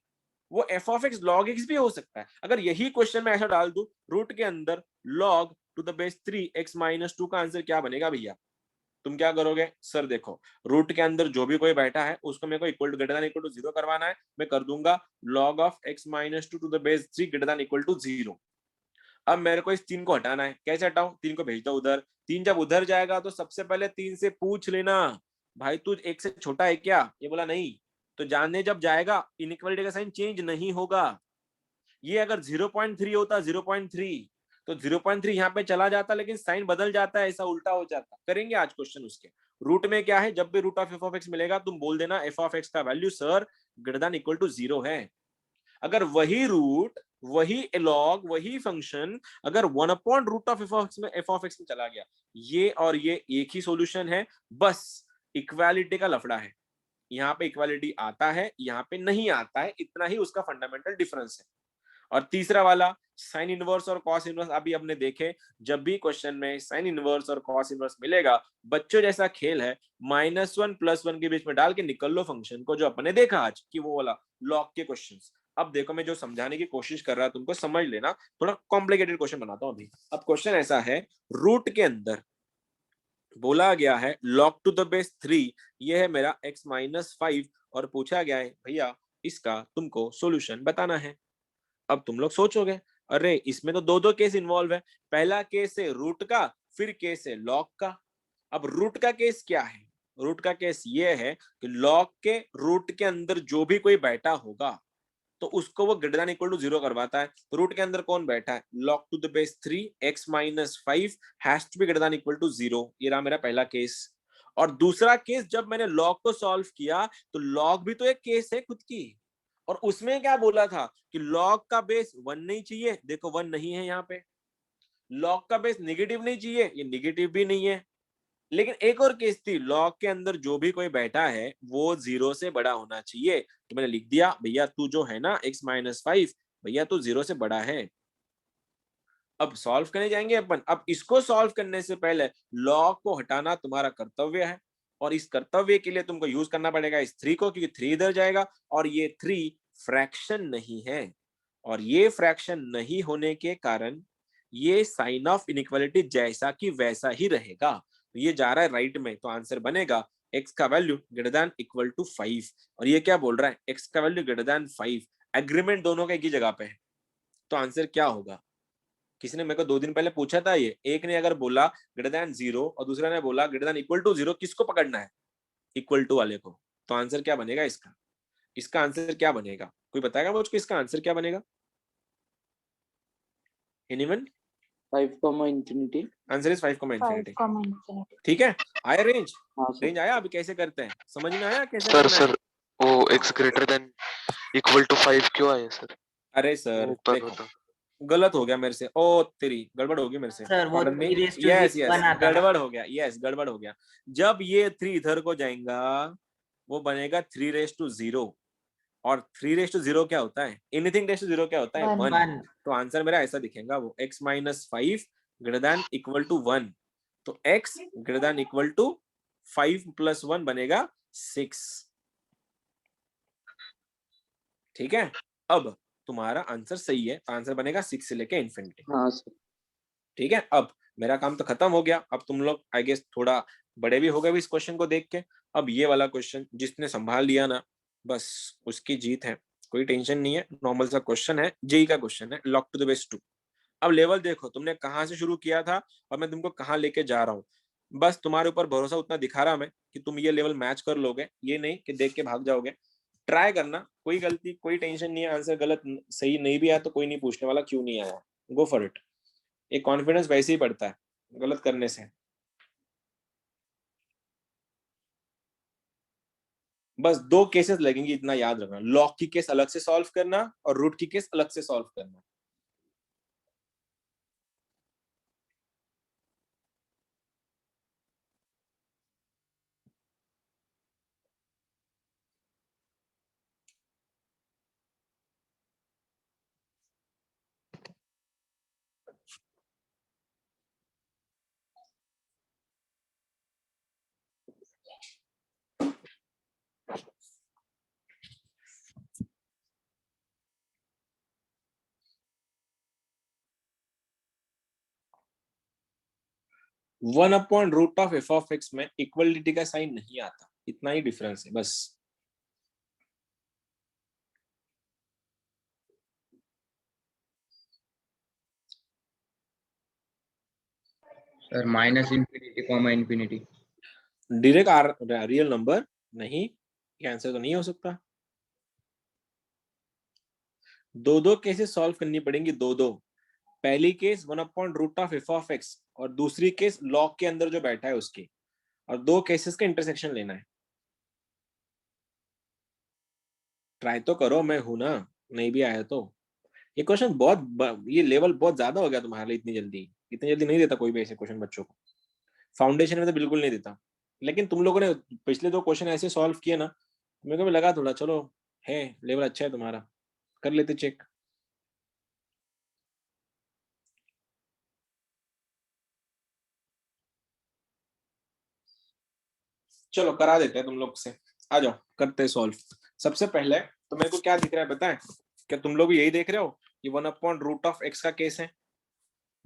वो f(x) log x भी हो सकता है। अगर यही क्वेश्चन में ऐसा डाल दूं, रूट के अंदर log to the base 3x-2 का आंसर क्या बनेगा भैया, तुम क्या करोगे, सर देखो रूट के अंदर जो भी कोई बैठा है उसको मेरे को equal to greater than equal to 0 करवाना है, मैं कर दूंगा log of x-2 to the base 3 greater than equal to 0। अब मेरे को इस 3 को हटाना है, कैसे हटाऊं, 3 को भेज दो उधर। 3 जब उधर जाएगा तो सबसे पहले 3 से पूछ लेना भाई तू 1 से छोटा है क्या, ये बोला नहीं, तो जानने जब जाएगा इनइक्वालिटी का साइन चेंज नहीं होगा। ये अगर 0.3 होता 0.3 तो 0.3 यहाँ पे चला जाता, लेकिन साइन बदल जाता है, ऐसा उल्टा हो जाता। करेंगे आज क्वेश्चन उसके। रूट में क्या है, जब भी रूट ऑफ f(x) मिलेगा तुम बोल देना f(x) का value sir greater than equal to 0 है। अगर वही रूट, वही log, वही फंक्शन अगर 1/रूट ऑफ f(x) में चला गया, ये और ये एक ही सॉल्यूशन है, बस इक्वालिटी का लफड़ा है। यहाँ पे इक्वालिटी आता है, यहाँ पे नहीं आता है, इतना ही उसका फंडामेंटल डिफरेंस है। और तीसरा वाला साइन इनवर्स और कॉस इनवर्स, अभी हमने देखे जब भी क्वेश्चन में साइन इनवर्स और कॉस इनवर्स मिलेगा, बच्चों जैसा खेल है, -1 + 1 के बीच में डाल के निकल लो फंक्शन को, जो अपने देखा आज कि वो वाला लॉग के क्वेश्चंस। अब देखो मैं जो समझाने की कोशिश कर रहा तुमको समझ लेना, थोड़ा कॉम्प्लिकेटेड क्वेश्चन बनाता हूं अभी। अब क्वेश्चन ऐसा है, रूट के अंदर बोला गया है log टू द बेस 3, ये है मेरा x-5 और पूछा गया है भैया इसका तुमको सॉल्यूशन बताना है। अब तुम लोग सोचोगे अरे इसमें तो दो दो केस इन्वॉल्व है, पहला केस है रूट का, फिर केस है लॉग का। अब रूट का केस क्या है? रूट का केस ये है कि लॉग के रूट के अंदर जो भी कोई बैठा होगा तो उसको वो ग्रेटर देन इक्वल टू 0 करवाता है। तो रूट के अंदर कौन बैठा है? log to the base 3 x-5 has to be greater than equal to 0। ये रहा मेरा पहला केस। और दूसरा केस, जब मैंने log को सॉल्व किया तो log भी तो एक केस है खुद की, और उसमें क्या बोला था कि log का बेस 1 नहीं चाहिए, देखो 1 नहीं है यहाँ पे। log का बेस नेगेटिव नहीं चाहिए, ये नेगेटिव भी नहीं है। लेकिन एक और केस थी, log के अंदर जो भी कोई बैठा है वो 0 से बड़ा होना चाहिए। तो मैंने लिख दिया भैया तू जो है ना x-5, भैया तू 0 से बड़ा है। अब सॉल्व करने जाएंगे अपन। अब इसको सॉल्व करने से पहले log को हटाना तुम्हारा कर्तव्य है, और इस कर्तव्य के लिए तुमको यूज करना पड़ेगा इस 3 को, क्योंकि 3 इधर जाएगा और ये 3 फ्रैक्शन नहीं है, और ये फ्रैक्शन नहीं होने के कारण ये साइन ऑफ इनइक्वालिटी जैसा कि वैसा ही रहेगा। तो ये जा रहा है राइट में, तो आंसर बनेगा x का value greater than equal to 5। और ये क्या बोल रहा है? x का वैल्यू ग्रेटर देन 5। एग्रीमेंट दोनों का एक ही जगह पे है, तो आंसर क्या होगा? किसी ने मेरे को 2 दिन पहले पूछा था, ये एक ने अगर बोला ग्रेटर देन 0 और दूसरे ने बोला ग्रेटर देन इक्वल टू 0, किसको पकड़ना है? इक्वल टू वाले को। तो आंसर क्या बनेगा इसका? इसका आंसर क्या बनेगा? कोई बताएगा मुझको इसका आंसर क्या बनेगा? Anyone? 5, infinity. Answer is 5, 5, infinity। infinity. ठीक है, आया रेंज? हाँ सर। रेंज आया? अभी कैसे करते हैं समझ में आया कैसे सर करना है? सर वो x greater than equal to 5 क्यों आया सर? अरे सर ऊपर देखो, होता। गलत हो गया मेरे से, ओ तेरी गड़बड़ हो गई मेरे से। सर वो Pardon me? 3 raised to yes 0 yes बना था ना। गड़बड़ हो गया, यस गड़बड़ हो गया। जब ये 3 इधर को जाएगा वो बनेगा 3 रेज टू 0, और 3 रेज टू 0 क्या होता है? एनीथिंग रेज टू 0 क्या होता है? 1। 1। तो आंसर मेरा ऐसा दिखेगा, वो x-5 greater than equal to 1। तो x greater than equal to 5 plus 1 बनेगा 6। ठीक है, अब तुम्हारा आंसर सही है, आंसर बनेगा 6 से लेके इन्फिनिटी। हाँ सर। ठीक है, अब मेरा काम तो खत्म हो गया। अब तुम लोग आई गेस थोड़ा बड़े भी हो गए इस क्वेश्चन को देख के। अब ये वाला क्वेश्चन जिसने संभाल लिया ना, बस उसकी जीत है, कोई टेंशन नहीं है। नॉर्मल सा क्वेश्चन है, जेई का क्वेश्चन है, log टू द बेस 2। अब लेवल देखो तुमने कहाँ से शुरू किया था और मैं तुमको कहाँ लेके जा रहा हूँ। बस तुम्हारे ऊपर भरोसा उतना दिखा रहा मैं कि तुम ये लेवल मैच कर लोगे, ये नहीं कि देख के भाग जाओगे। ट्राई करना, कोई गलती कोई टेंशन नहीं है। आंसर गलत सही नहीं भी आया तो कोई नहीं पूछने वाला क्यों नहीं आया, गो फॉर इट। एक कॉन्फिडेंस वैसे ही बढ़ता है गलत करने से। बस 2 केसेस लगेंगे, इतना याद रखना, लॉग की केस अलग से सॉल्व करना और रूट की केस अलग से सॉल्व करना। One upon root of f of x में इक्वलिटी का साइन नहीं आता, इतना ही डिफरेंस है बस। Sir minus infinity comma infinity. Direct R real number नहीं, ये आंसर तो नहीं हो सकता। 2 केसेस सॉल्व करनी पड़ेंगी, 2। पहली case 1 upon root of f of x और दूसरी केस लॉग के अंदर जो बैठा है उसकी, और 2 केसेस का इंटरसेक्शन लेना है। ट्राई तो करो, मैं हूं ना, नहीं भी आया तो। ये क्वेश्चन ये लेवल बहुत ज्यादा हो गया तुम्हारे लिए, इतनी जल्दी नहीं देता कोई भी ऐसे क्वेश्चन बच्चों को। फाउंडेशन में तो बिल्कुल नहीं देता, लेकिन तुम लोगों ने पिछले 2 क्वेश्चन ऐसे सॉल्व किए ना, मेरे को भी लगा थोड़ा चलो है लेवल अच्छा है तुम्हारा, कर लेते चेक। चलो करा देते हैं तुम लोग से, आ जाओ करते हैं सॉल्व। सबसे पहले तो मेरे को क्या दिख रहा है बताएं? क्या तुम लोग भी यही देख रहे हो? ये 1/√x का केस है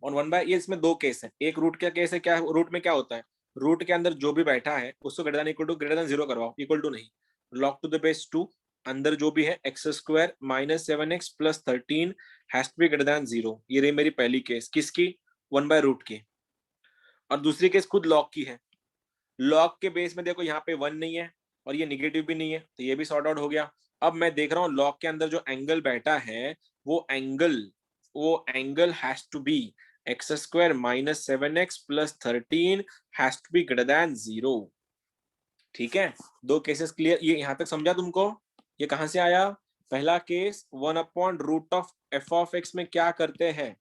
और 1/, ये इसमें दो केस है। एक रूट का केस है, क्या रूट में क्या होता है, रूट के अंदर जो भी बैठा है उसको greater than equal to greater than 0 करवाओ, इक्वल टू नहीं, log टू द बेस 2, अंदर जो भी है x² - 7x + 13 has to be greater than 0। ये रही मेरी पहली केस, किसकी? 1/रूट की। और दूसरी केस खुद log की है। log के बेस में देखो यहाँ पे 1 नहीं है और ये निगेटिव भी नहीं है, तो ये भी सॉर्ट आउट हो गया। अब मैं देख रहा हूँ log के अंदर जो एंगल बैठा है वो angle has to be x² - 7x + 13 has to be greater than 0। ठीक है, दो केसेस क्लियर। ये यहां तक समझा तुमको? ये कहां से आया? पहला केस 1/√f(x) में क्या करते हैं,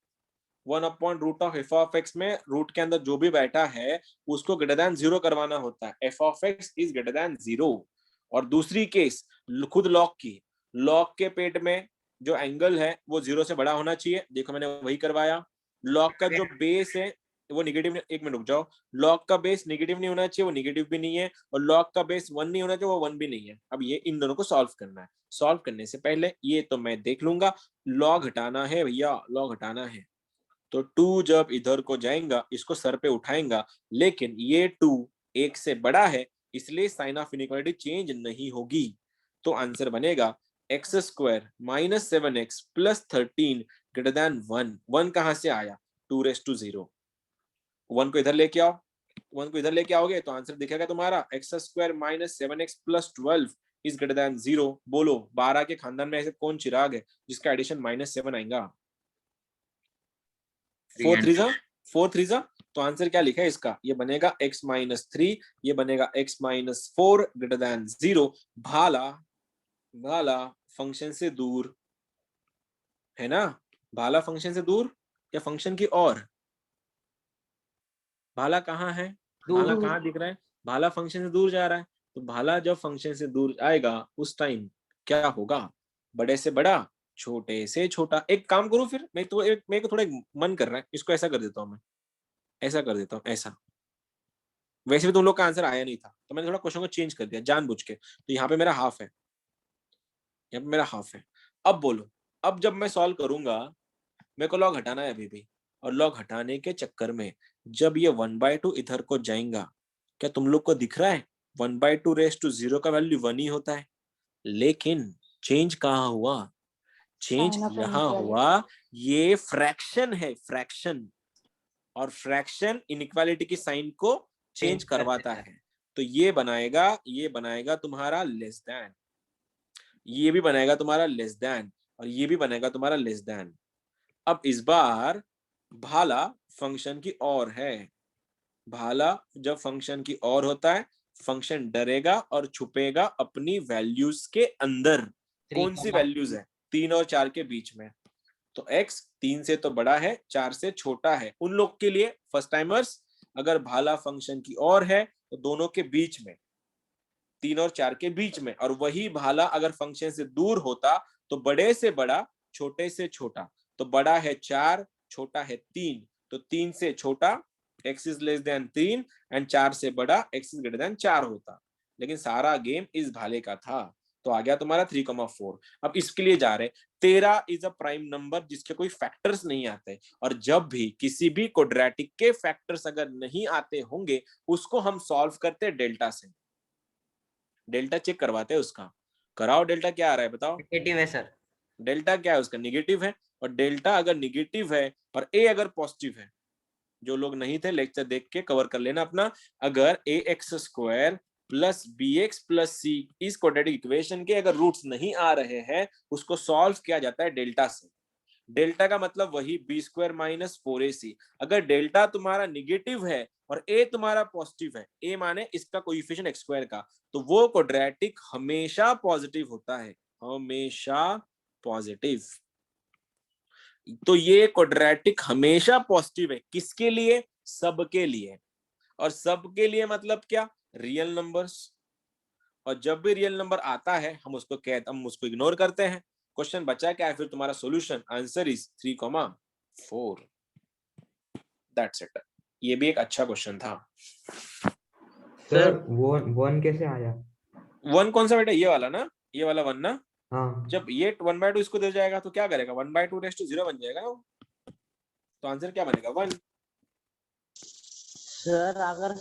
1/√f(x) में रूट के अंदर जो भी बैठा है उसको ग्रेटर देन 0 करवाना होता है, f(x) इज ग्रेटर देन 0। और दूसरी केस खुद log की, log के पेट में जो एंगल है वो 0 से बड़ा होना चाहिए, देखो मैंने वही करवाया। log का जो बेस है वो निगेटिव, एक मिनट रुक जाओ, log का बेस निगेटिव नहीं होना चाहिए, वो निगेटिव भी नहीं है, और log का बेस 1 नहीं होना चाहिए, वो 1 भी नहीं है। अब ये इन दोनों को सॉल्व करना है। सॉल्व करने से पहले ये तो मैं देख लूंगा, log हटाना है भैया, log हटाना है। तो 2 जब इधर को जाएगा इसको सर पे उठाएगा, लेकिन ये 2 1 से बड़ा है इसलिए साइन ऑफ इनइक्वालिटी चेंज नहीं होगी। तो आंसर बनेगा x² - 7x + 13 ग्रेटर देन 1। 1 कहां से आया? 2⁻0। 1 को इधर लेके आओ, 1 को इधर लेके आओगे तो आंसर दिखेगा तुम्हारा x² - 7x + 12 is greater than 0। बोलो 12 के खानदान में ऐसे कौन चिराग है जिसका एडिशन -7 आएगा? 4 3 जा, तो आंसर क्या लिखा है इसका? ये बनेगा x - 3, ये बनेगा x - 4 ग्रेटर देन 0। भाला फंक्शन से दूर है ना, भाला फंक्शन से दूर या फंक्शन की ओर? भाला कहाँ है? भाला दूर। कहाँ दिख रहा है? भाला फंक्शन से दूर जा रहा है। तो भाला जब फंक्शन से दूर आएगा उस टाइम क्या होगा? बड़े से बड़ा, छोटे से छोटा। एक काम करूं फिर, मेरे को थोड़ा मन कर रहा है, इसको ऐसा कर देता हूं, मैं ऐसा कर देता हूं, ऐसा। वैसे भी तुम लोग का आंसर आया नहीं था तो मैंने थोड़ा क्वेश्चन को चेंज कर दिया जानबूझ के। तो यहाँ पे मेरा हाफ है, यहाँ पे मेरा हाफ है। अब बोलो, अब जब मैं सॉल्व करूंगा मेरे को log हटाना है अभी भी, और log हटाने के चक्कर में जब ये 1/2 इधर को जाएगा, क्या तुम लोग को दिख रहा है 1/2⁻0 का वैल्यू 1 ही होता है। लेकिन चेंज कहाँ हुआ? चेंज Sign of यहाँ inequality. हुआ, ये फ्रैक्शन है, फ्रैक्शन, और फ्रैक्शन इनइक्वालिटी की साइन को चेंज करवाता है। तो ये बनाएगा तुम्हारा लेस देन, ये भी बनाएगा तुम्हारा लेस देन, और ये भी बनाएगा तुम्हारा लेस देन। अब इस बार भाला फंक्शन की ओर है। भाला जब फंक्शन की ओर होता है फंक्शन डरेगा और छुपेगा अपनी वैल्यूज के अंदर। कौन सी वैल्यूज है? 3 और 4 के बीच में। तो x 3 से तो बड़ा है, 4 से छोटा है। उन लोग के लिए फर्स्ट टाइमर्स, अगर भाला फंक्शन की ओर है तो दोनों के बीच में, 3 और 4 के बीच में। और वही भाला अगर फंक्शन से दूर होता तो बड़े से बड़ा, छोटे से छोटा। तो बड़ा है 4, छोटा है 3, तो 3 से छोटा x is less than 3 and 4 से बड़ा x इज ग्रेटर देन 4 होता। लेकिन सारा गेम इस भाले का था, तो आ गया तुम्हारा 3,4। अब इसके लिए जा रहे 13 इज अ प्राइम नंबर जिसके कोई फैक्टर्स नहीं आते, और जब भी किसी भी क्वाड्रेटिक के फैक्टर्स अगर नहीं आते होंगे उसको हम सॉल्व करते डेल्टा से। डेल्टा चेक करवाते हैं उसका, कराओ। डेल्टा क्या आ रहा है बताओ? नेगेटिव है सर। डेल्टा क्या है उसका? निगेटिव है। और डेल्टा अगर निगेटिव है और ए अगर पॉजिटिव है, जो लोग नहीं थे लेक्चर देख के कवर कर लेना अपना, अगर ax² + bx + c इस क्वाड्रेटिक इक्वेशन के अगर रूट्स नहीं आ रहे हैं उसको सॉल्व किया जाता है डेल्टा से। डेल्टा का मतलब वही b² - 4ac। अगर डेल्टा तुम्हारा निगेटिव है और a तुम्हारा पॉजिटिव है, a माने इसका कोएफिशिएंट x² का, तो वो क्वाड्रेटिक हमेशा पॉजिटिव होता है, हमेशा पॉजिटिव। तो ये क्वाड्रेटिक हमेशा पॉजिटिव है, किसके लिए? सबके लिए। और सबके लिए मतलब क्या? Real numbers. और जब भी रियल नंबर आता है हम उसको इग्नोर करते हैं। क्वेश्चन बचा क्या है फिर तुम्हारा? Solution, answer is 3,4। That's it. ये भी एक अच्छा क्वेश्चन था। सर वन कैसे आया? 1 कौन सा बेटा? ये वाला ना, ये वाला 1 ना। हाँ जब ये 1/2 इसको दे जाएगा तो क्या करेगा, 1/2 रेस टू 0 बन जाएगा ना वो। तो आंसर क्या बनेगा 1। सर अगर